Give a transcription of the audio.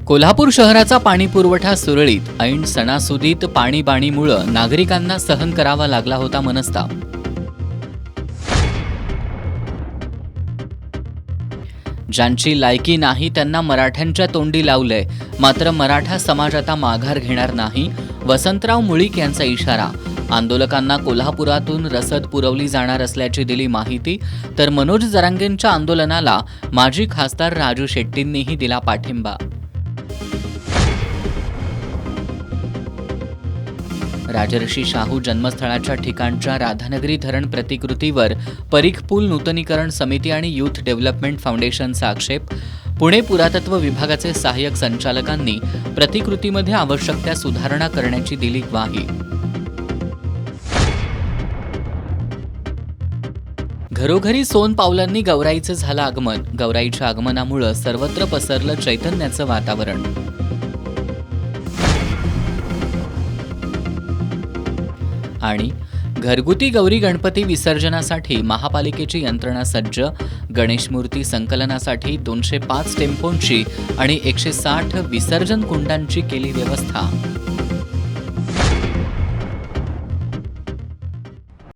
कोल्हापूर शहराचा पाणीपुरवठा सुरळीत, ऐन सणासुदीत पाणीबाणीमुळं नागरिकांना सहन करावा लागला होता मनस्ताप. ज्यांची लायकी नाही त्यांना मराठ्यांच्या तोंडी लावलंय, मात्र मराठा समाज आता माघार घेणार नाही. वसंतराव मुळीक यांचा इशारा. आंदोलकांना कोल्हापुरातून रसद पुरवली जाणार असल्याची दिली माहिती. तर मनोज जरांगेंच्या आंदोलनाला माजी खासदार राजू शेट्टींनीही दिला पाठिंबा. राजर्षी शाहू जन्मस्थळाच्या ठिकाणच्या राधानगरी धरण प्रतिकृतीवर परीख पूल नूतनीकरण समिती आणि यूथ डेव्हलपमेंट फाउंडेशनचा आक्षेप. पुणे पुरातत्व विभागाचे सहाय्यक संचालकांनी प्रतिकृतीमध्ये आवश्यक त्या सुधारणा करण्याची दिली ग्वाही. घरोघरी सोनपावलांनी गौराईचं झालं आगमन. गौराईच्या आगमनामुळं सर्वत्र पसरलं चैतन्याचं वातावरण. आणि घरगुती गौरी गणपती विसर्जनासाठी महापालिकेची यंत्रणा सज्ज. गणेश मूर्ती संकलनासाठी 205 टेम्पोंची आणि 160 विसर्जन कुंडांची केली व्यवस्था.